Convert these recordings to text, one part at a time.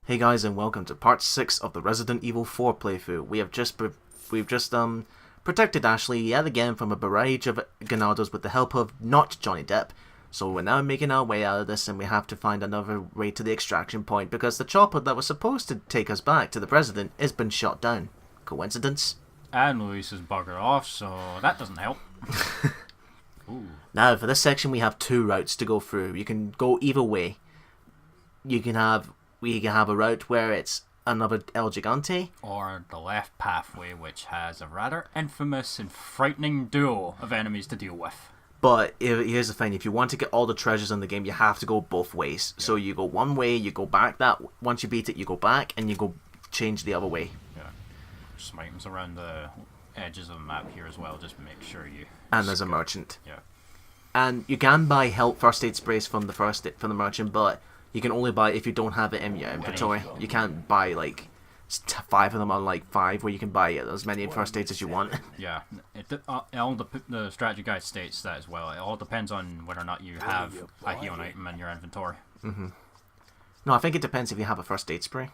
Hey guys, and welcome to part 6 of the Resident Evil 4 playthrough. We've just protected Ashley yet again from a barrage of Ganados with the help of not Johnny Depp. So we're now making our way out of this, and we have to find another way to the extraction point because the chopper that was supposed to take us back to the President has been shot down. Coincidence? And Luis is buggered off, so that doesn't help. Ooh. Now, for this section, we have two routes to go through. You can go either way. We can have a route where it's another El Gigante, Or the left pathway, which has a rather infamous and frightening duo of enemies to deal with. but here's the thing: if you want to get all the treasures in the game, you have to go both ways. So you go one way, you go back. That once you beat it, you go back and you go change the other way. Yeah. Some items around the edges of the map here as well, just make sure you... And there's a merchant. Yeah. And you can buy first aid sprays from the merchant, but you can only buy it if you don't have it in your inventory. You can't buy like 5 of them on like 5, where you can buy as many first aids as you want. Yeah. The strategy guide states that as well. It all depends on whether or not you have a healing item in your inventory. No, I think it depends if you have a first aid spray.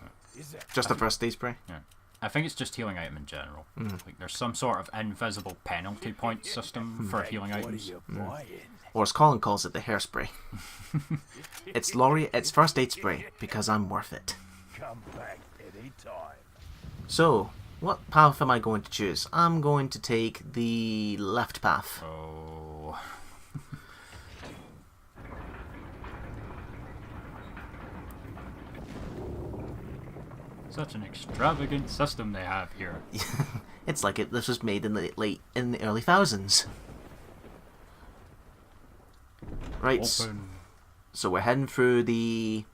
Just a first aid spray. Yeah. I think it's just healing item in general. Like there's some sort of invisible penalty point system for healing items. Or as Colin calls it, the hairspray. It's first aid spray because I'm worth it. Come back anytime. So, what path am I going to choose? I'm going to take the left path. Oh. Such an extravagant system they have here. It's like this was made in the early thousands. Right. Open. So we're heading through the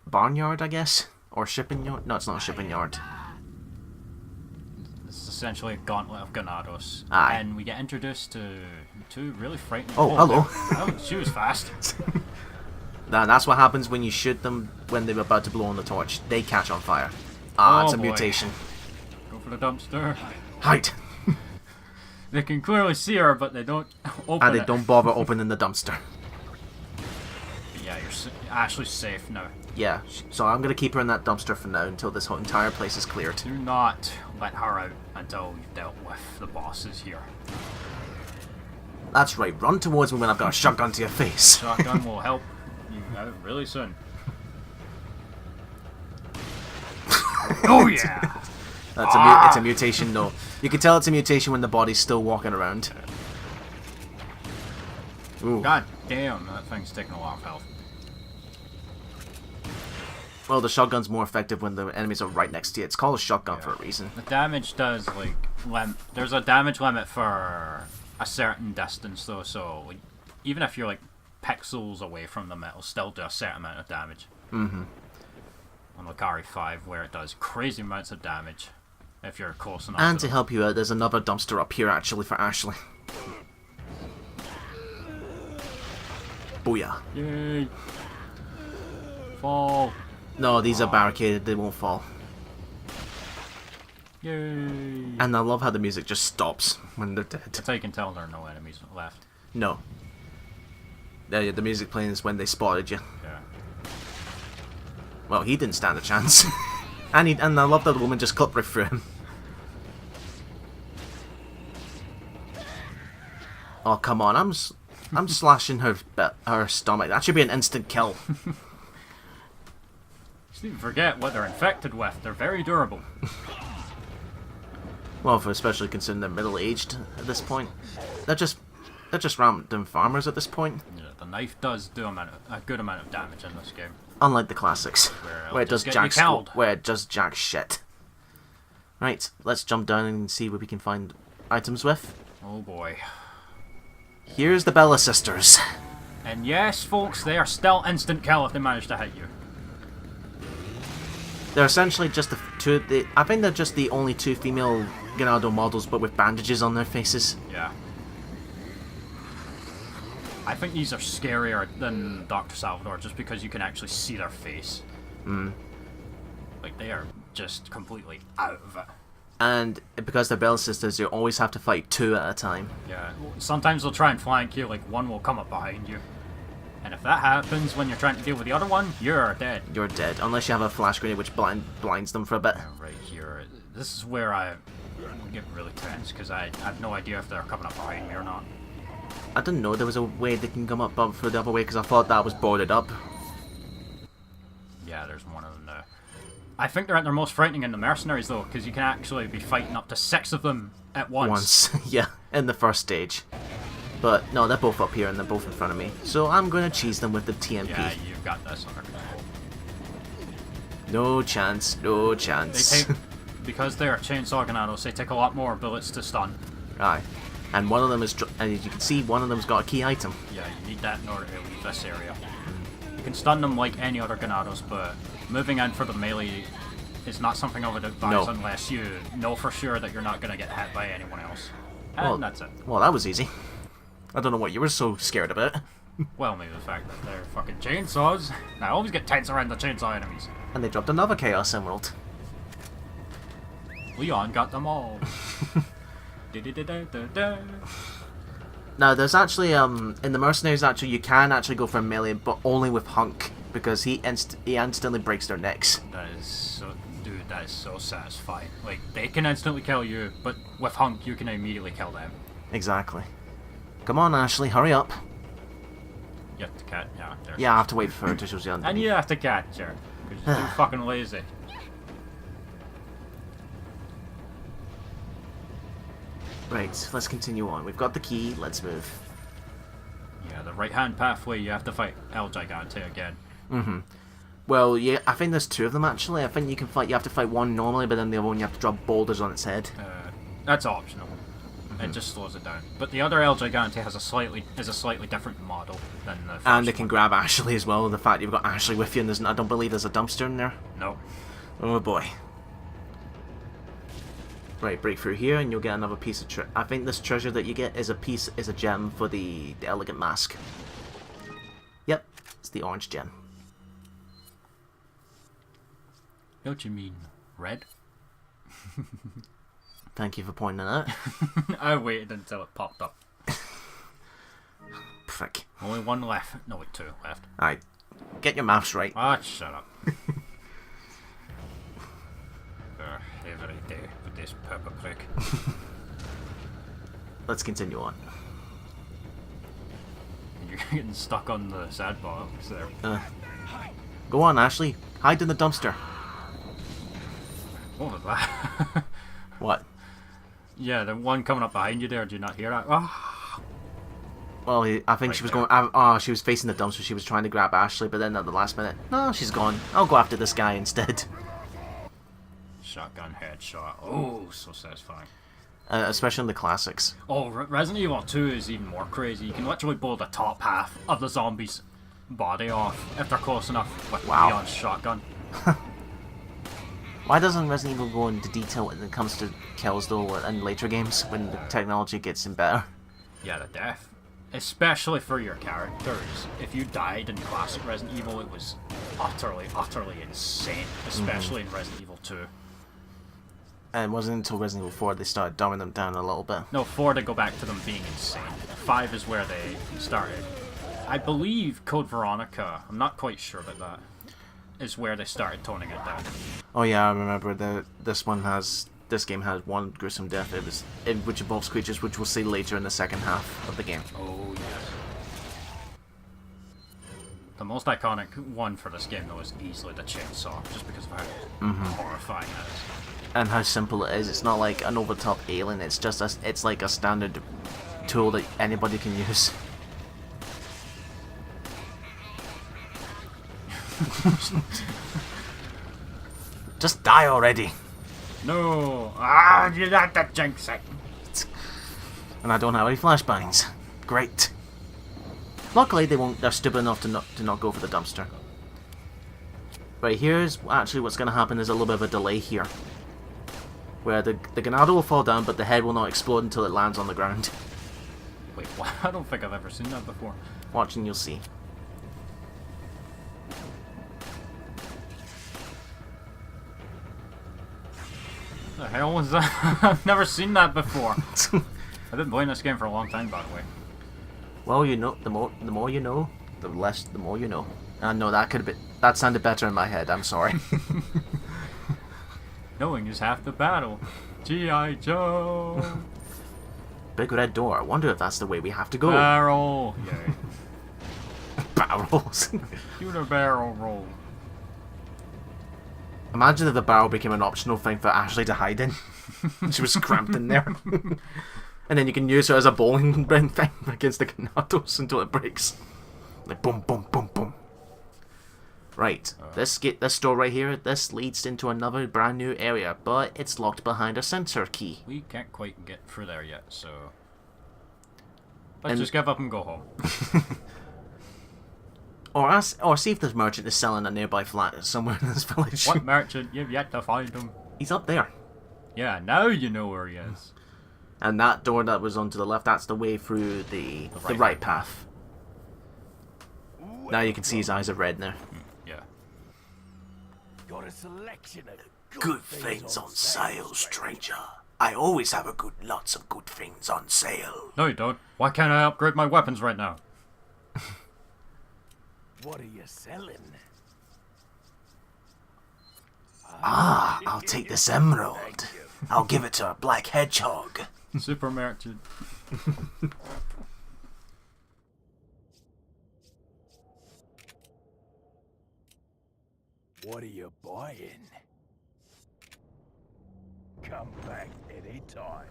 barnyard, I guess, or shipping yard. No, it's not a shipping yard. This is essentially a gauntlet of Ganados. Aye. And we get introduced to two really frightening... Oh, hello. Oh, she was fast. That's what happens when you shoot them when they're about to blow on the torch. They catch on fire. Ah, it's a boy. mutation. Go for the dumpster. Hide. They can clearly see her, but they don't open And they it. don't bother opening the dumpster. Yeah, Ashley's safe now. Yeah, so I'm gonna keep her in that dumpster for now until this whole entire place is cleared. Do not let her out until you've dealt with the bosses here. That's right, run towards me when I've got a shotgun to your face. Shotgun will help you out really soon. Oh yeah! It's a mutation, no. You can tell it's a mutation when the body's still walking around. Ooh. God damn, that thing's taking a lot of health. Well, the shotgun's more effective when the enemies are right next to you. It's called a shotgun for a reason. The damage does, like, there's a damage limit for a certain distance though, so like, even if you're like pixels away from them, it'll still do a certain amount of damage. On Lucari 5, where it does crazy amounts of damage if you're close enough. And to help you out, there's another dumpster up here actually for Ashley. Booyah. Yay! Fall! No, these are barricaded, they won't fall. Yay! And I love how the music just stops when they're dead. That's how you can tell there are no enemies left. No. The music playing is when they spotted you. Yeah. Well, he didn't stand a chance. and I love that the woman just cut right through him. Oh, come on, I'm slashing her stomach. That should be an instant kill. Just didn't forget what they're infected with. They're very durable. Well, especially considering they're middle-aged at this point. They're just random farmers at this point. Yeah, the knife does do a good amount of damage in this game. Unlike the classics, where it does jack shit. Right, let's jump down and see what we can find items with. Oh boy. Here's the Bella sisters. And yes, folks, they are still instant kill if they manage to hit you. They're essentially just I think they're just the only 2 female Ganado models, but with bandages on their faces. Yeah. I think these are scarier than Dr. Salvador just because you can actually see their face. Like, they are just completely out of it. And because they're Bella sisters, you always have to fight 2 at a time. Yeah, sometimes they'll try and flank you, like one will come up behind you. And if that happens when you're trying to deal with the other one, you're dead. You're dead, unless you have a flash grenade which blinds them for a bit. Right here. This is where I get really tense, because I have no idea if they're coming up behind me or not. I didn't know there was a way they can come up for the other way, because I thought that was boarded up. Yeah, there's one of them there. I think they're at their most frightening in the mercenaries, though, because you can actually be fighting up to 6 of them at once. Yeah, in the first stage. But no, they're both up here and they're both in front of me. So I'm going to cheese them with the TMP. Yeah, you've got this under control. No chance, no chance. They take, because they're chainsaw Ganados, they take a lot more bullets to stun. Aye. And one of them is, and as you can see, one of them's got a key item. Yeah, you need that in order to leave this area. You can stun them like any other Ganados, but moving in for the melee is not something I would advise unless you know for sure that you're not going to get hit by anyone else. And that's it. Well, that was easy. I don't know what you were so scared about. Well, maybe the fact that they're fucking chainsaws. And I always get tense around the chainsaw enemies. And they dropped another Chaos Emerald. Leon got them all. Da-da-da-da-da-da. Now, there's actually, in the Mercenaries, actually, you can actually go for melee, but only with Hunk, because he instantly breaks their necks. That is so... Dude, that is so satisfying. Like, they can instantly kill you, but with Hunk, you can immediately kill them. Exactly. Come on, Ashley, hurry up. You have to catch... Yeah, there's... Yeah, I have to wait for her to show you And you have to catch her. Because you're too fucking lazy. Right, let's continue on. We've got the key, let's move. Yeah, the right-hand pathway, you have to fight El Gigante again. Mm-hmm. Well, yeah, I think there's 2 of them, actually. I think you have to fight one normally, but then the other one you have to drop boulders on its head. That's optional. It just slows it down. But the other El Gigante has a slightly different model than the first And they can one. grab Ashley as well. The fact you've got Ashley with you, and I don't believe there's a dumpster in there. No. Oh boy. Right, break through here, and you'll get another piece of I think this treasure that you get is a gem for the elegant mask. Yep, it's the orange gem. What you mean? Red? Thank you for pointing that out. I waited until it popped up. Frick. Only 1 left. No, wait, 2 left. Alright, get your maths right. Ah, shut up. Every day with this pepper prick. Let's continue on. You're getting stuck on the sad box there. Go on, Ashley. Hide in the dumpster. What was that? What? Yeah, the one coming up behind you there. Do you not hear that? Oh. Well, I think Right she was there. going. She was facing the dumpster. She was trying to grab Ashley, but then at the last minute, no, she's gone. I'll go after this guy instead. Shotgun headshot. Oh, so satisfying. Especially in the classics. Oh, Resident Evil 2 is even more crazy. You can literally blow the top half of the zombie's body off if they're close enough with Wow. Leon's shotgun. Why doesn't Resident Evil go into detail when it comes to kills though in later games when the technology gets in better? Yeah, the death. Especially for your characters. If you died in classic Resident Evil, it was utterly, utterly insane. Especially in Resident Evil 2. And it wasn't until Resident Evil 4 they started dumbing them down a little bit. No, 4 to go back to them being insane. 5 is where they started. I believe Code Veronica, I'm not quite sure about that, is where they started toning it down. Oh yeah, I remember this game has one gruesome death, which involves creatures, which we'll see later in the second half of the game. Oh, yes. The most iconic one for this game, though, is easily the chainsaw, just because of how horrifying that is. And how simple it is. It's not like an over-the-top alien. It's just it's like a standard tool that anybody can use. Just die already. No! Ah, you got to jinx it! And I don't have any flashbangs. Great. Luckily, they're stupid enough to not go for the dumpster. Right, here's actually what's going to happen. There's a little bit of a delay here, where the Ganado will fall down, but the head will not explode until it lands on the ground. Wait, what? I don't think I've ever seen that before. Watch and you'll see. What the hell was that? I've never seen that before. I've been playing this game for a long time, by the way. Well, you know, the more you know. The less, the more you know. No, that sounded better in my head. I'm sorry. Knowing is half the battle. G.I. Joe. Big red door. I wonder if that's the way we have to go. Barrel. Yay. Barrels. Do the barrel roll. Imagine if the barrel became an optional thing for Ashley to hide in. She was cramped in there. And then you can use her as a bowling pin thing against the Ganados until it breaks. Like boom, boom, boom, boom. Right, this door right here, this leads into another brand new area, but it's locked behind a sensor key. We can't quite get through there yet, so let's just give up and go home. Or see if this merchant is selling a nearby flat somewhere in this village. What merchant? You've yet to find him. He's up there. Yeah, now you know where he is. And that door that was on to the left, that's the way through the right path. Now you can see his eyes are red now. Yeah. Got a selection of Good things on sale, stranger. I always have lots of good things on sale. No, you don't. Why can't I upgrade my weapons right now? What are you selling? I'll take this emerald. I'll give it to a black hedgehog. Super merchant. What are you buying? Come back anytime.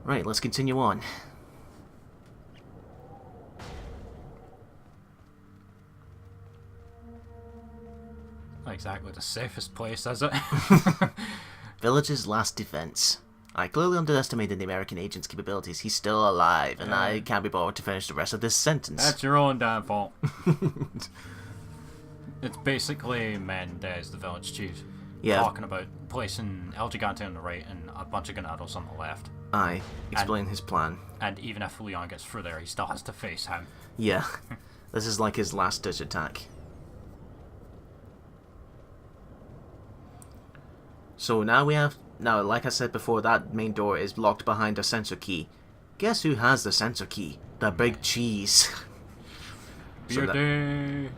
Right, let's continue on. Not exactly the safest place, is it? Village's last defense. I clearly underestimated the American agent's capabilities. He's still alive, and I can't be bothered to finish the rest of this sentence. That's your own damn fault. It's basically Mendez, the village chief, talking about placing El Gigante on the right and a bunch of Ganados on the left. Aye, explain his plan. And even if Leon gets through there, he still has to face him. Yeah, this is like his last-ditch attack. So now like I said before, that main door is locked behind a sensor key. Guess who has the sensor key? The big cheese.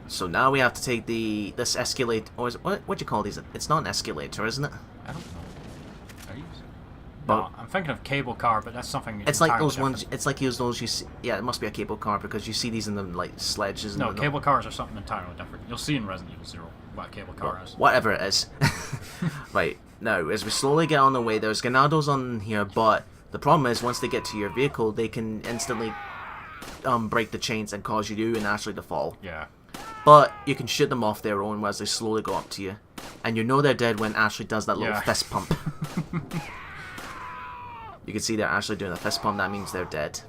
So now we have to take this escalator, or is it, what do you call these? It's not an escalator, isn't it? I don't know. Are you? But No, I'm thinking of cable car, but that's something. it's like entirely those different. ones. It's like those you see. Yeah, it must be a cable car because you see these in the like sledges. And No, cable cars are something entirely different. You'll see in Resident Evil 0 what a cable car is. Whatever it is. Right, now, as we slowly get on the way, there's Ganados on here, but the problem is, once they get to your vehicle, they can instantly break the chains and cause you and Ashley to fall. Yeah. But you can shoot them off their own as they slowly go up to you. And you know they're dead when Ashley does that little fist pump. You can see they're actually doing a fist pump, that means they're dead.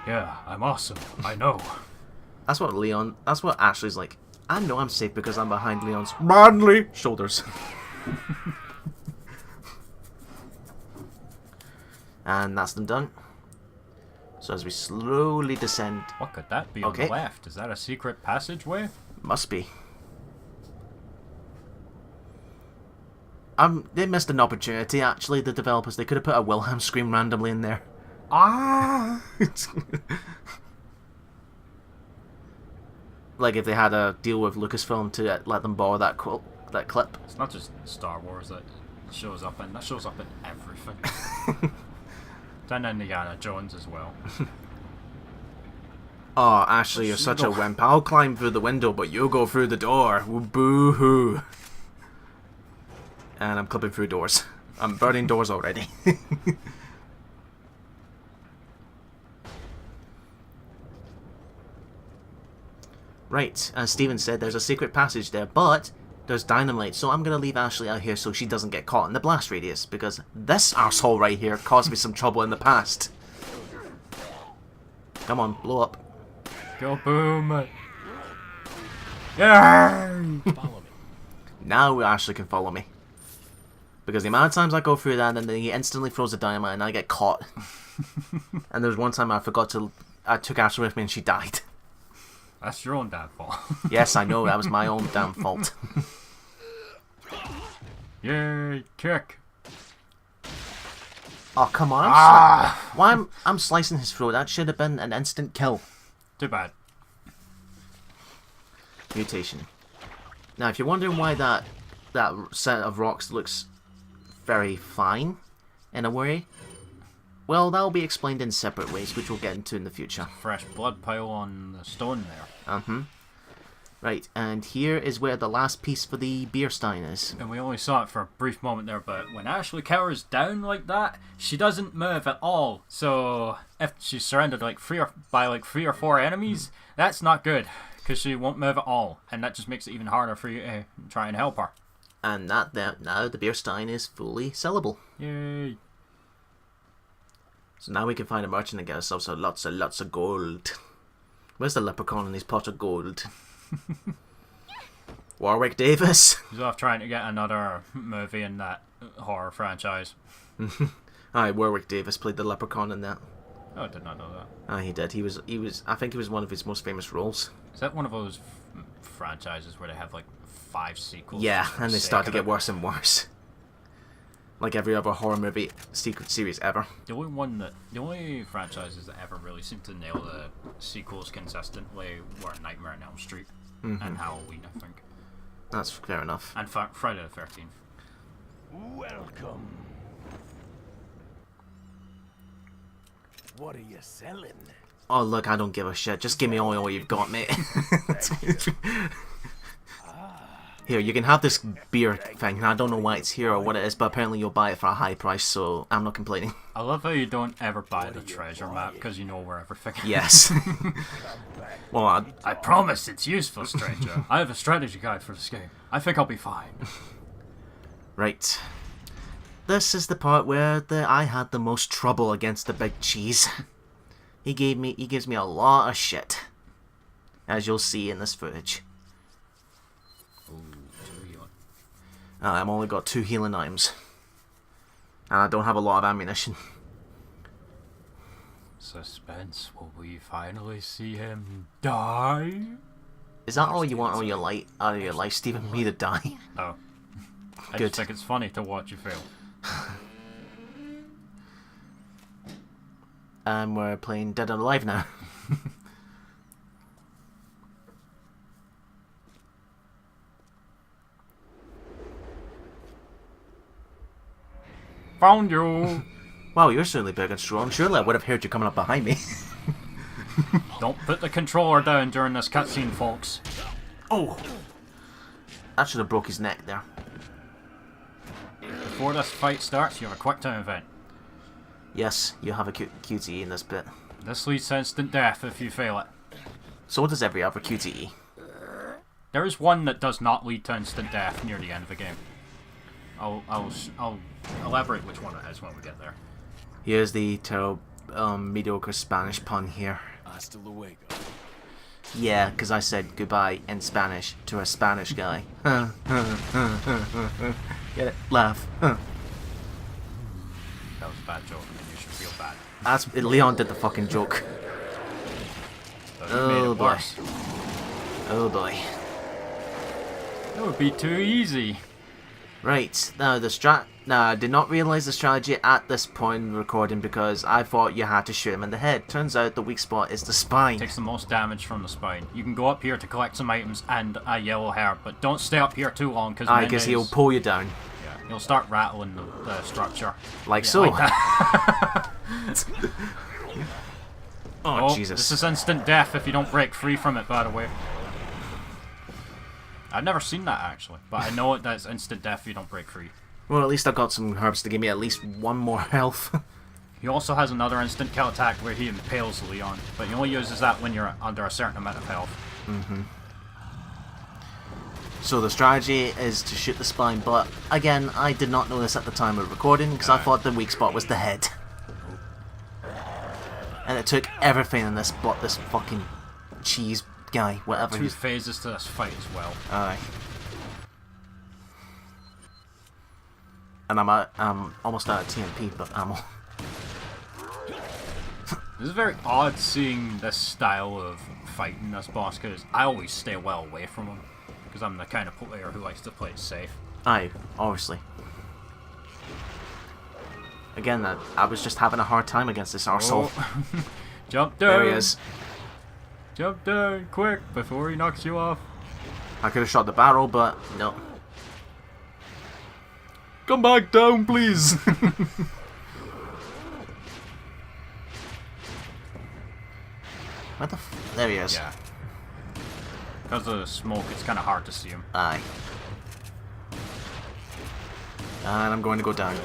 Yeah, I'm awesome. I know. That's what Ashley's like. I know I'm safe because I'm behind Leon's manly shoulders. And that's them done. So as we slowly descend... What could that be on the left? Is that a secret passageway? Must be. They missed an opportunity, actually, the developers. They could have put a Wilhelm scream randomly in there. Ah! Like if they had a deal with Lucasfilm to let them borrow that clip. It's not just Star Wars that shows up in. That shows up in everything. And Indiana Jones as well. Oh, Ashley, you're such a wimp. I'll climb through the window, but you'll go through the door. Boo-hoo. And I'm clipping through doors. I'm burning doors already. Right, as Steven said, there's a secret passage there, but there's dynamite, so I'm going to leave Ashley out here so she doesn't get caught in the blast radius, because this arsehole right here caused me some trouble in the past. Come on, blow up. Go boom! Yay! Follow me. Now Ashley can follow me. Because the amount of times I go through that and then he instantly throws a dynamite and I get caught. And there was one time I took Ashley with me and she died. That's your own damn fault. Yes, I know, that was my own damn fault. Yay, kick! Oh, come on. I'm slicing his throat. That should have been an instant kill. Too bad. Mutation. Now, if you're wondering why that set of rocks looks very fine, in a way, well, that'll be explained in separate ways, which we'll get into in the future. Fresh blood pile on the stone there. Right, and here is where the last piece for the beer stein is. And we only saw it for a brief moment there, but when Ashley cowers down like that, she doesn't move at all. So if she's surrounded by three or four enemies, that's not good, because she won't move at all, and that just makes it even harder for you to try and help her. And now the beer stein is fully sellable. Yay! So now we can find a merchant and get ourselves lots of gold. Where's the leprechaun in his pot of gold? Warwick Davis. He's off trying to get another movie in that horror franchise. Aye, Warwick Davis played the leprechaun in that. Oh, I did not know that. Aye, he did. He was. I think it was one of his most famous roles. Is that one of those franchises where they have like 5 sequels? Yeah, for and the they sake start to of get it? worse and worse. Like every other horror movie secret series ever. The only franchises that ever really seem to nail the sequels consistently were Nightmare on Elm Street and Halloween, I think, That's fair enough. and Friday the 13th. Welcome. What are you selling? Oh look, I don't give a shit. Just give me all you've got, mate. Here, you can have this beer thing. I don't know why it's here or what it is, but apparently you'll buy it for a high price, so I'm not complaining. I love how you don't ever buy the treasure map because you know where everything is. Yes. Well, I promise it's useful, stranger. I have a strategy guide for this game. I think I'll be fine. right. This is the part where I had the most trouble against the big cheese. He gives me a lot of shit, as you'll see in this footage. I've only got 2 healing items, and I don't have a lot of ammunition. Suspense. Will we finally see him die? Is that all you want out of your life, Stephen? Me to die? No. I Good. just think it's funny to watch you fail. And we're playing Dead or Alive now. Found you! Wow, you're certainly big and strong. Surely I would have heard you coming up behind me. Don't put the controller down during this cutscene, folks. Oh! That should have broke his neck there. Before this fight starts, you have a quick time event. Yes, you have a QTE in this bit. This leads to instant death if you fail it. So does every other QTE. There is one that does not lead to instant death near the end of the game. I'll elaborate which one it is when we get there. Here's the mediocre Spanish pun here. Hasta luego. Yeah, because I said goodbye in Spanish to a Spanish guy. Get it? Laugh. That was a bad joke, and you should feel bad. Leon did the fucking joke. But it made Oh it boy. worse. Oh boy. It would be too easy. Right, now I did not realise the strategy at this point in the recording because I thought you had to shoot him in the head. Turns out the weak spot is the spine. Takes the most damage from the spine. You can go up here to collect some items and a yellow herb, but don't stay up here too long because He'll pull you down. Yeah, he'll start rattling the structure. Like Yeah, so. like that. Oh, Oh, Jesus. This is instant death if you don't break free from it, by the way. I've never seen that, actually, but I know that's instant death if you don't break free. Well, at least I got some herbs to give me at least 1 more health. He also has another instant kill attack where he impales Leon, but he only uses that when you're under a certain amount of health. So the strategy is to shoot the spine, but again, I did not know this at the time of recording because I thought the weak spot was the head. And it took everything in this fucking cheese guy, whatever 2 he's... phases to this fight as well. Aye. And I'm almost out of TNP, but ammo. This is very odd seeing this style of fighting this boss, because I always stay well away from him, because I'm the kind of player who likes to play it safe. Aye, obviously. Again, I was just having a hard time against this arsehole. Oh. Jump down! There he is. Jump down, quick, before he knocks you off. I could have shot the barrel, but no. Come back down, please. Where the there he is. Yeah. Because of the smoke, it's kind of hard to see him. Aye. And I'm going to go down.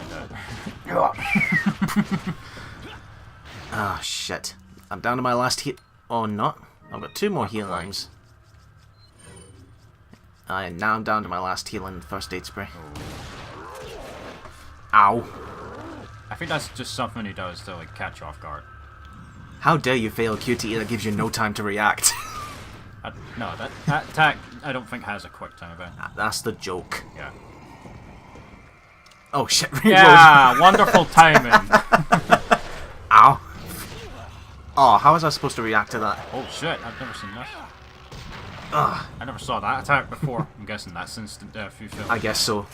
Ah, shit. I'm down to my last heal. Oh, not. I've got 2 more heal lines. Aye, and now I'm down to my last healing first aid spray. Ow. I think that's just something he does to like catch you off guard. How dare you fail QTE that gives you no time to react? No, that attack I don't think has a quick time event. That's the joke. Yeah. Oh shit, reload. Yeah, wonderful timing. Ow. Oh, how was I supposed to react to that? Oh shit, I've never seen this. Ugh, I never saw that attack before. I'm guessing that's instant death you feel. I guess so.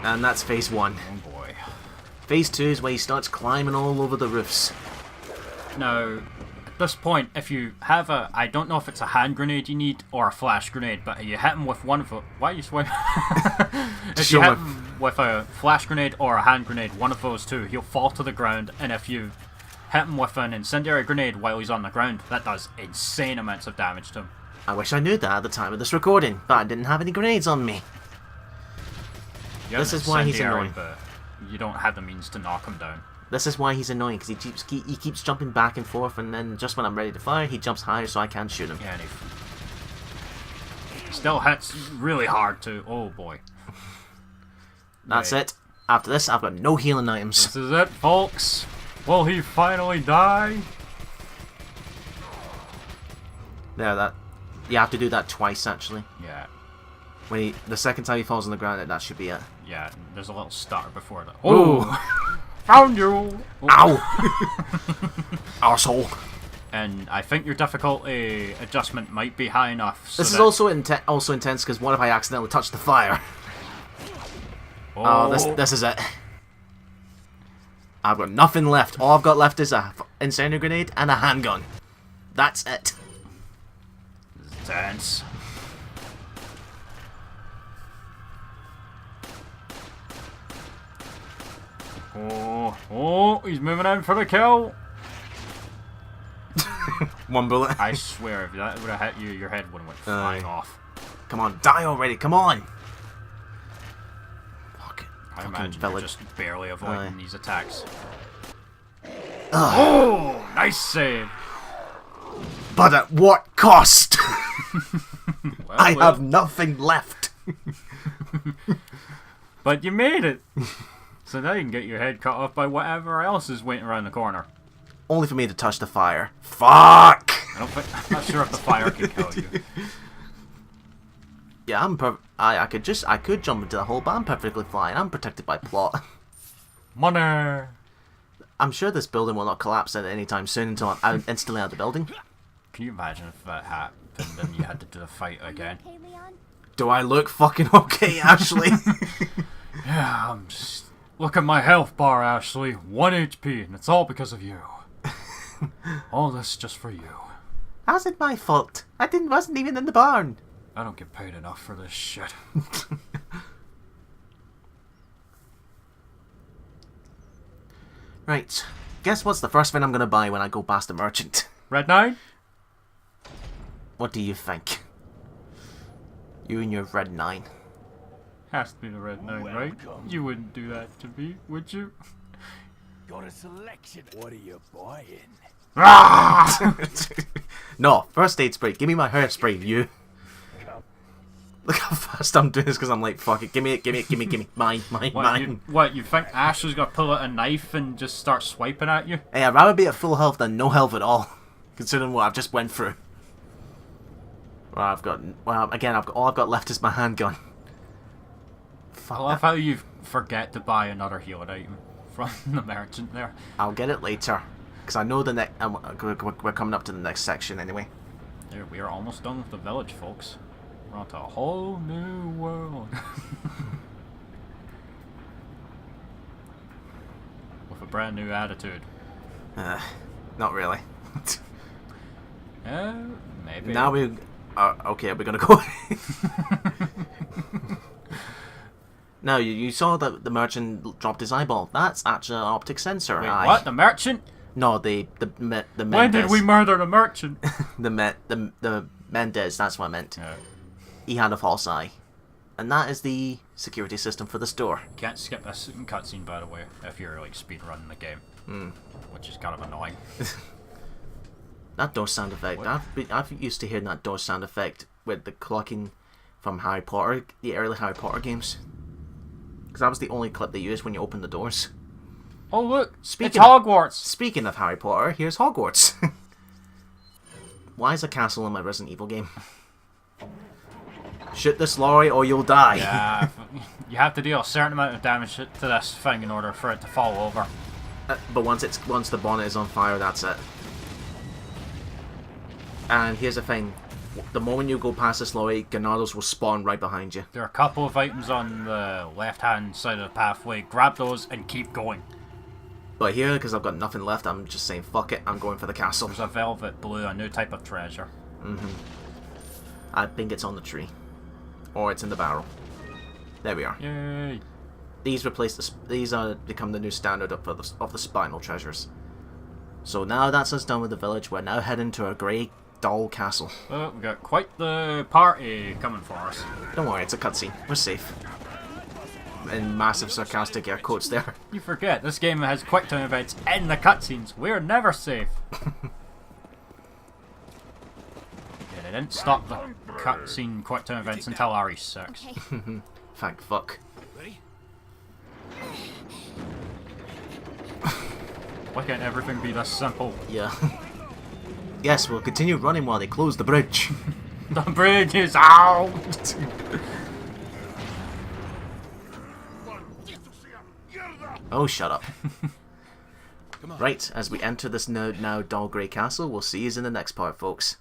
And that's phase 1. Oh boy. Phase 2 is where he starts climbing all over the roofs. Now, at this point, if you have a... I don't know if it's a hand grenade you need or a flash grenade, but you hit him with one of the... Why are you swimming? If you hit him with a flash grenade or a hand grenade, one of those two, he'll fall to the ground, and if you hit him with an incendiary grenade while he's on the ground, that does insane amounts of damage to him. I wish I knew that at the time of this recording, but I didn't have any grenades on me. You This have an is why he's incendiary, annoying. but you don't have the means to knock him down. This is why he's annoying, because he keeps jumping back and forth, and then just when I'm ready to fire, he jumps higher so I can't shoot him. Yeah, and he still hits really hard too. Oh boy. That's Right. it. After this, I've got no healing items. This is it, folks. Will he finally die? There, that. You have to do that twice, actually. Yeah. When the second time he falls on the ground, that should be it. Yeah, there's a little stutter before that. Ooh. Oh! Found you! Oh. Ow! Arsehole. And I think your difficulty adjustment might be high enough. So This is that... also intense because what if I accidentally touch the fire? Oh, This is it. I've got nothing left. All I've got left is a incendiary grenade and a handgun. That's it. tense. Oh, he's moving in for the kill. One bullet. I swear, if that would have hit you, your head would have went flying off. Come on, die already. Come on. Fuck. I Fucking imagine you're just barely avoiding these attacks. Oh, nice save. But at what cost? Well, I have nothing left. But you made it. So now you can get your head cut off by whatever else is waiting around the corner. Only for me to touch the fire. Fuck! I'm not sure if the fire can kill you. Yeah, I could jump into the hole, but I'm perfectly fine. I'm protected by plot. Money. I'm sure this building will not collapse at any time soon until I'm instantly out of the building. Can you imagine if that happened and you had to do the fight again? Okay, Leon? Do I look fucking okay, Ashley? Yeah, I'm just... Look at my health bar, Ashley. 1 HP, and it's all because of you. All this just for you. How's it my fault? I wasn't even in the barn. I don't get paid enough for this shit. Right. Guess what's the first thing I'm gonna buy when I go past the merchant? Red 9? What do you think? You and your red 9. Has to be the Red 9, right? You wouldn't do that to me, would you? Got a selection. What are you buying? No, first aid spray. Give me my hairspray, you. Look how fast I'm doing this because I'm like, fuck it. Give me it. Mine. You think Ashley's gonna pull out a knife and just start swiping at you? Hey, I'd rather be at full health than no health at all. Considering what I've just went through. Well, all I've got left is my handgun. Fuck I love that. how you forget to buy another healing item from the merchant there. I'll get it later. Because I know the next... we're coming up to the next section anyway. There, we are almost done with the village, folks. We're on to a whole new world. With a brand new attitude. Not really. Maybe. Now we... okay, we're gonna go... Now, you saw that the merchant dropped his eyeball. That's actually an optic sensor. Wait, what? The merchant? No, the Mendez. When did we murder the merchant? the Mendez, that's what I meant. Yeah. He had a false eye. And that is the security system for the store. Can't skip this cutscene, by the way, if you're like speedrunning the game. Which is kind of annoying. That door sound effect. I've used to hearing that door sound effect with the clocking from Harry Potter, the early Harry Potter games. Because that was the only clip they used when you opened the doors. Oh look, Speaking it's Hogwarts! Speaking of Harry Potter, here's Hogwarts. Why is a castle in my Resident Evil game? Shoot this lorry or you'll die. Yeah, you have to deal a certain amount of damage to this thing in order for it to fall over. But once the bonnet is on fire, that's it. And here's the thing. The moment you go past this lorry, Ganados will spawn right behind you. There are a couple of items on the left-hand side of the pathway. Grab those and keep going. But here, because I've got nothing left, I'm just saying, fuck it, I'm going for the castle. There's a velvet blue, a new type of treasure. I think it's on the tree. Or it's in the barrel. There we are. Yay! These are become the new standard of the spinal treasures. So now that's us done with the village, we're now heading to a grey doll castle. We got quite the party coming for us. Don't worry, it's a cutscene. We're safe. In massive sarcastic air quotes there. You forget, this game has quick time events in the cutscenes. We're never safe. Yeah, they didn't stop the cutscene quick time events until RE6. Okay. Thank fuck. Ready? Why can't everything be this simple? Yeah. Yes, we'll continue running while they close the bridge. The bridge is out! Oh, shut up. Right, as we enter this now dull grey castle, we'll see you in the next part, folks.